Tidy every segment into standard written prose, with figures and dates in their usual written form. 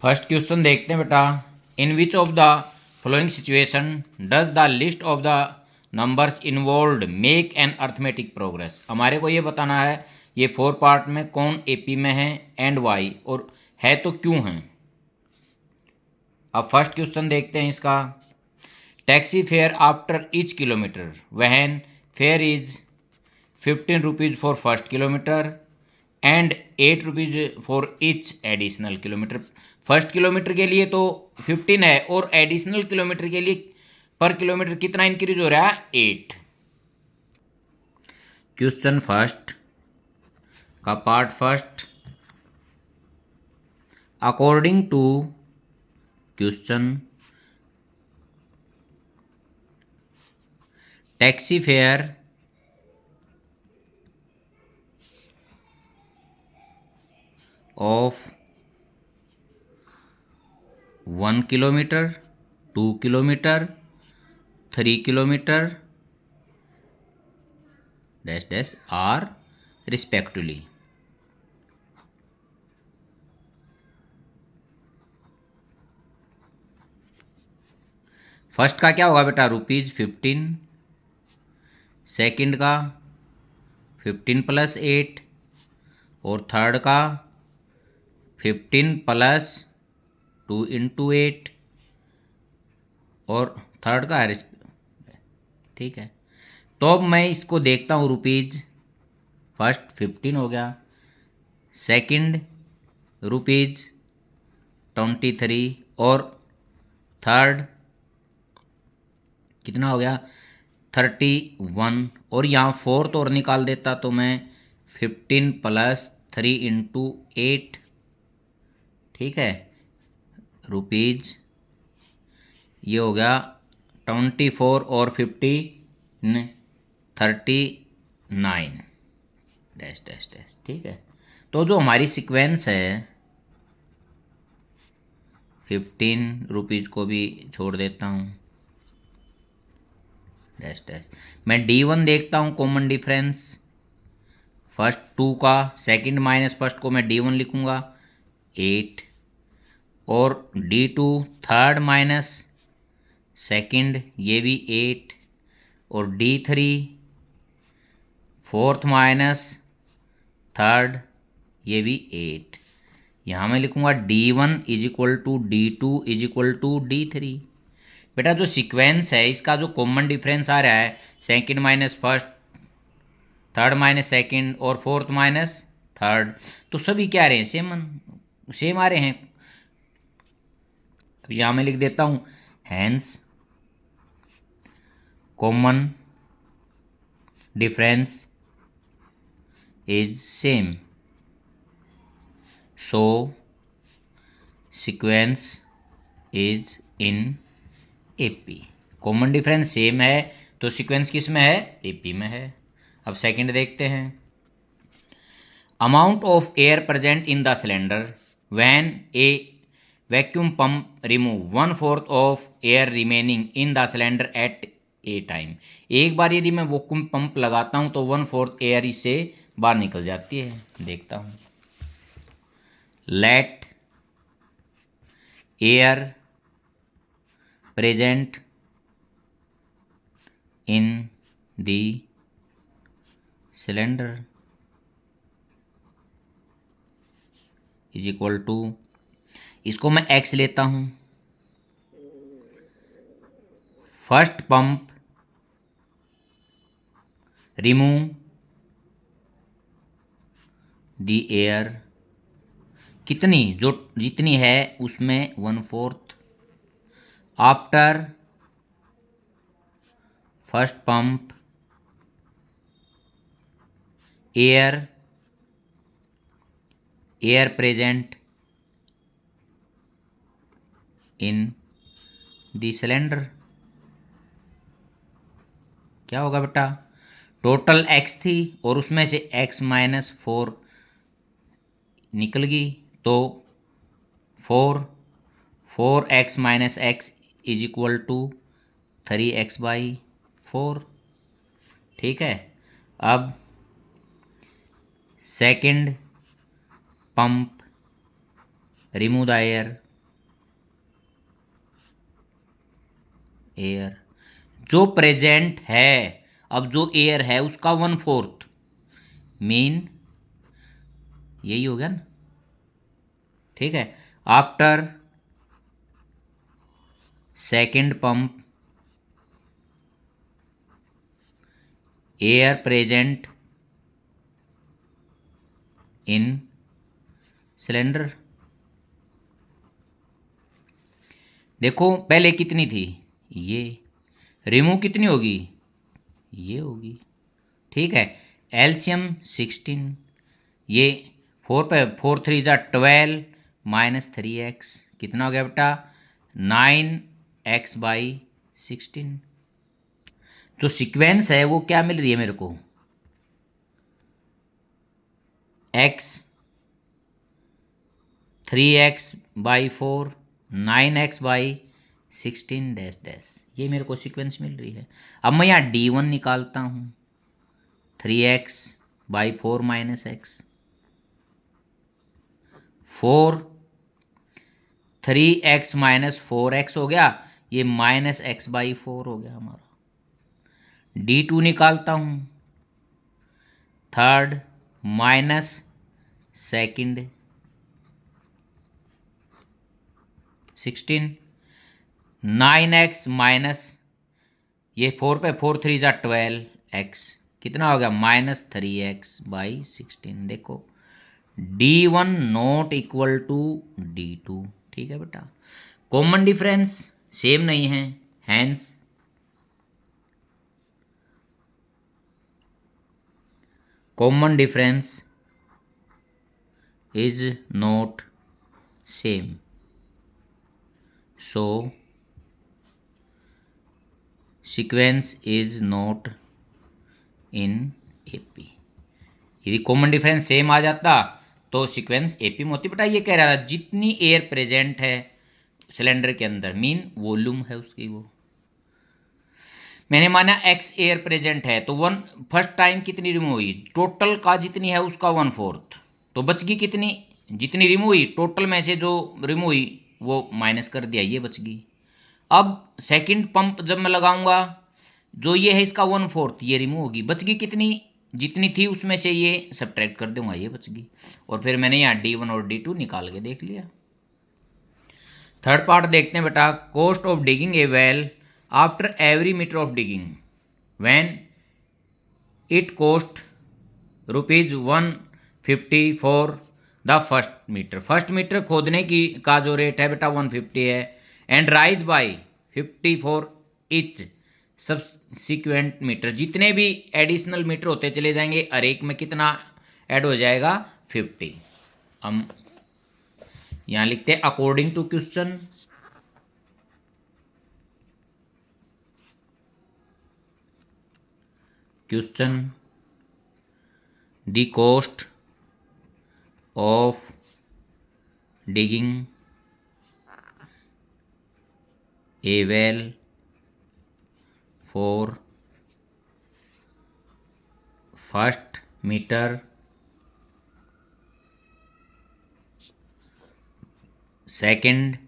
First question देखते हैं बेटा। In which of the following situation does the list of the numbers involve make an arithmetic progress. हमारे को ये बताना है ये 4 पार्ट में कौन एपी में है एंड वाई, और है तो क्यों है। अब फर्स्ट क्वेश्चन देखते हैं इसका। Taxi fare after each kilometre when fare is 15 rupees for first kilometre and 8 rupees for each additional kilometre. First kilometre के लिए तो 15 है और एडिशनल किलोमीटर के लिए पर किलोमीटर कितना इंक्रीज हो रहा है, 8। क्वेश्चन फर्स्ट का part first. According to question taxi fare of 1 kilometre, 2 kilometre, 3 kilometre dash dash are respectively. First का क्या होगा बेटा, ₹15। सेकंड का 15 + 8 और थर्ड का 15 + 2 × 8 और थर्ड का ठीक है। तो अब मैं इसको देखता हूँ रुपीज़। फर्स्ट 15 हो गया, सेकंड ₹23 और थर्ड कितना हो गया 31, और यहाँ फोर्थ और निकाल देता तो मैं 15 + 3 × 8, ठीक है, रुपीज़। ये हो गया 24 और 15 39 डैश डैश डैश, ठीक है। तो जो हमारी सीक्वेंस है 15 रुपीज़ को भी छोड़ देता हूँ डैश डैश। मैं D1 देखता हूँ कॉमन डिफरेंस। फर्स्ट 2 का सेकंड माइनस फर्स्ट को मैं D1 लिखूँगा 8, और D2 थर्ड माइनस सेकंड ये भी 8, और D3 फोर्थ माइनस थर्ड ये भी 8। यहाँ मैं लिखूँगा D1 = D2 = D3। बेटा जो सीक्वेंस है इसका जो कॉमन डिफरेंस आ रहा है second minus first, third minus second और फोर्थ माइनस थर्ड, तो सभी क्या आ रहे हैं, सेम आ रहे हैं। अब यहाँ मैं लिख देता हूँ hence common difference is same, so sequence is in AP. Common difference same है तो सीक्वेंस किस में है, एपी में है। अब सेकंड देखते हैं। Amount of air present in the cylinder when A vacuum pump remove 1/4 of air remaining in the cylinder eight A time. एक बार यदि मैं वैक्यूम पंप लगाता हूं तो 1/4 एयर इससे बाहर निकल जाती है। देखता हूं। Let air present in the cylinder = इसको मैं x लेता हूं। First pump remove the air, कितनी, जो जितनी है उसमें 1/4 after first pump air present in the cylinder. क्या होगा बेटा, टोटल x थी और उसमें से x - 4 निकल गई, तो 4x - x = 3x/4, ठीक है। अब second pump remove the air, air जो प्रेजेंट है, अब जो एयर है उसका 1/4 मीन यही हो गया ना, ठीक है। After second pump air present इन सिलेंडर। देखो पहले कितनी थी, ये रिमूव कितनी होगी, ये होगी, ठीक है। एलसीएम 16, ये 4 3 = 12 -3x कितना हो गया बेटा, 9x/16। जो सीक्वेंस है वो क्या मिल रही है मेरे को, x 3x/4 9x/16 dash dash, ये मेरे को सीक्वेंस मिल रही है। अब मैं यहाँ D1 निकालता हूँ, 3x/4 -x 4 3x - 4x हो गया, ये -x/4 हो गया हमारा। D2 निकालता हूँ, third minus second 16 9x minus ये 4 पे 4 3 = 12x कितना हो गया -3x/16। देखो D1 not equal to D2, ठीक है बेटा। कॉमन डिफरेंस सेम नहीं है, hence common difference is not same, so sequence is not in AP. यदि कॉमन डिफरेंस सेम आ जाता तो सीक्वेंस एपी में होती। बेटा ये कह रहा था जितनी एयर प्रेजेंट है सिलेंडर के अंदर मीन वॉल्यूम है उसकी, वो मैंने माना एक्स एयर प्रेजेंट है तो वन फर्स्ट टाइम कितनी रिमूव हुई, टोटल का जितनी है उसका 1/4, तो बच गई कितनी, जितनी रिमूव हुई टोटल में से जो रिमूव हुई वो माइनस कर दिया, ये बच गई। अब सेकंड पंप जब मैं लगाऊंगा जो ये है इसका 1/4 ये रिमूव होगी, बच गई कितनी, जितनी थी उसमें से ये सब्ट्रैक्ट कर दूंगा, ये बच गई। और फिर मैंने यहाँ D1 और D2 निकाल के देख लिया। थर्ड पार्ट देखते हैं बेटा, cost of digging a well after every metre of digging when it cost ₹150 for the first metre. First metre खोदने की का जो रेट है बेटा 150 है, and rise by 50 for each subsequent metre. जितने भी एडिशनल मीटर होते चले जाएंगे, हर एक में कितना ऐड हो जाएगा 50। हम यहाँ लिखते हैं according to question the cost of digging a well for first meter, second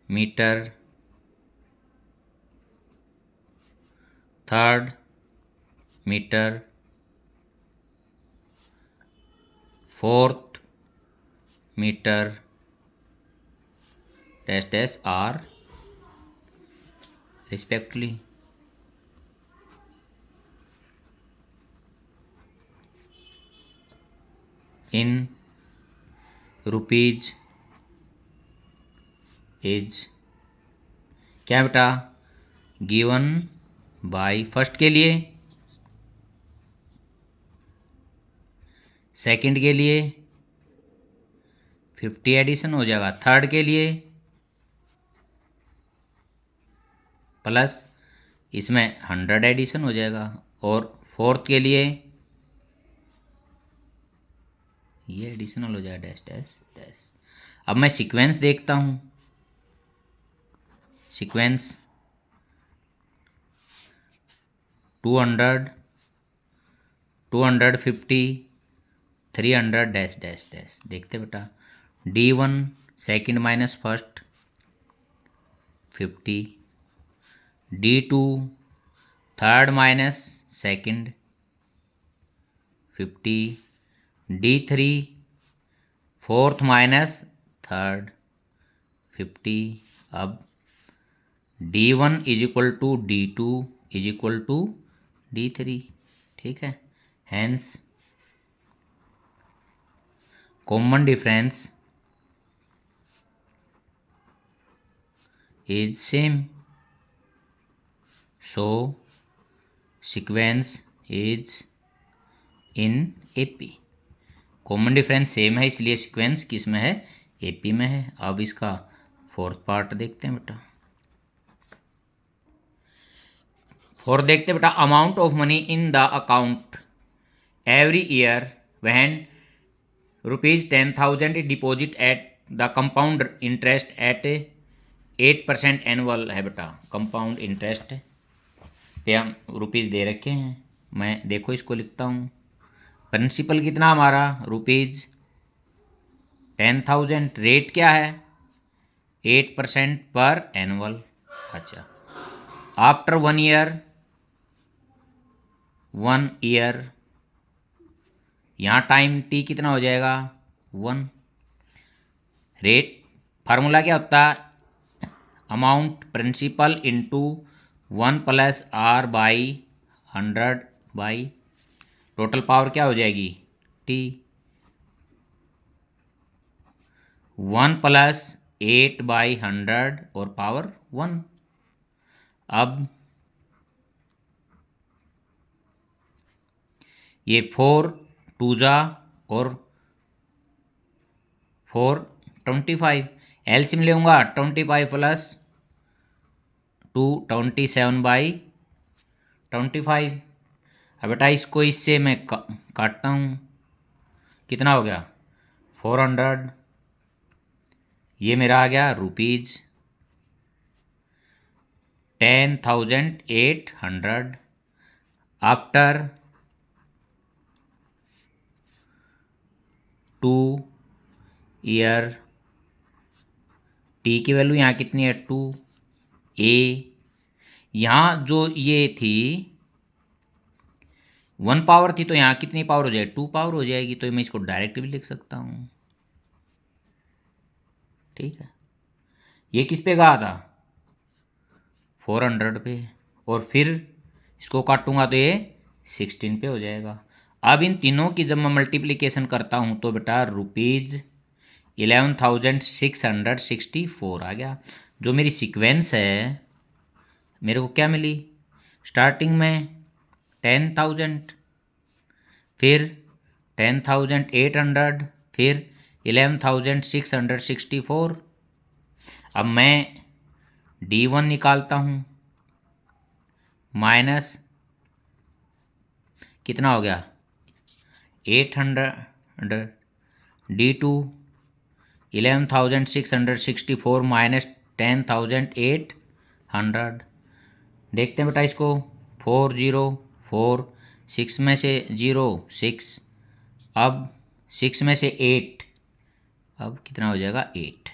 meter, third meter, fourth meter dash dash are respectively in rupees is क्या बेटा गिवन बाय फर्स्ट के लिए, सेकंड के लिए 50 एडिशन हो जाएगा, थर्ड के लिए प्लस इसमें 100 एडिशन हो जाएगा, और फोर्थ के लिए ये एडिशनल हो जाएगा डैश डैश डैश। अब मैं सीक्वेंस देखता हूँ, सीक्वेंस 200 250 300 डैश डैश डैश। देखते बेटा D1 second minus first 50 D2 third minus second 50, D3 fourth minus third 50। अब D1 is equal to D2 is equal to D3, ठीक है। Hence common difference is same, so sequence is in AP. Common difference same है इसलिए sequence किस में है, AP में है। अब इसका फोर्थ पार्ट देखते हैं बेटा। फोर्थ देखते हैं बेटा, amount of money in the account every year when ₹10,000 deposit at the compound interest eight 8% annual है बेटा। कंपाउंड इंटरेस्ट पे हम रुपीज़ दे रखे हैं। मैं देखो इसको लिखता हूँ। प्रिंसिपल कितना हमारा ₹10,000, रेट क्या है 8% पर एनुअल। अच्छा, आफ्टर 1 ईयर यहाँ टाइम टी कितना हो जाएगा 1। रेट फार्मूला क्या होता है, amount principal into 1 + R/100 total power क्या हो जाएगी टी, 1 + 8/100 और पावर 1। अब ये 4 2 जा और 4 25, एलसीएम लेऊंगा 25 + 2 27/25। अब बेटा इसको इससे मैं काटता हूँ, कितना हो गया 400। ये मेरा आ गया ₹10,800 आफ्टर 2 ईयर। टी की वैल्यू यहाँ कितनी है 2। ए यहाँ जो ये थी 1 पावर थी तो यहाँ कितनी पावर हो जाएगी 2 पावर हो जाएगी, तो मैं इसको डायरेक्ट भी लिख सकता हूँ, ठीक है। ये किस पे गया था 400 पे, और फिर इसको काटूंगा तो ये 16 पे हो जाएगा। अब इन तीनों की जब मैं मल्टीप्लिकेशन करता हूँ तो बेटा ₹11,664 आ गया। जो मेरी सीक्वेंस है मेरे को क्या मिली, स्टार्टिंग में 10,000, फिर 10,800, फिर 11,664। अब मैं D1 निकालता हूँ, माइनस कितना हो गया 800, D2 11,664 माइनस 10,800। देखते हैं बेटा इसको, 404, 6 में से 0 6, अब 6 में से 8, अब कितना हो जाएगा 8।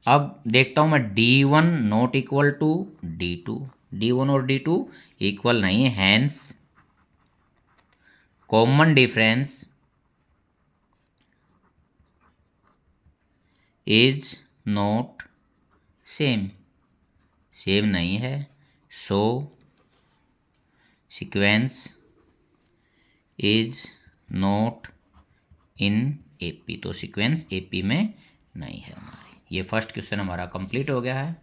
अब देखता हूँ मैं D1 not equal to D2, D1 और D2 इक्वल नहीं है, hence common difference is not same, same नहीं है, so sequence is not in AP. तो सीक्वेंस एपी में नहीं है हमारी। ये फर्स्ट क्वेश्चन हमारा कंप्लीट हो गया है।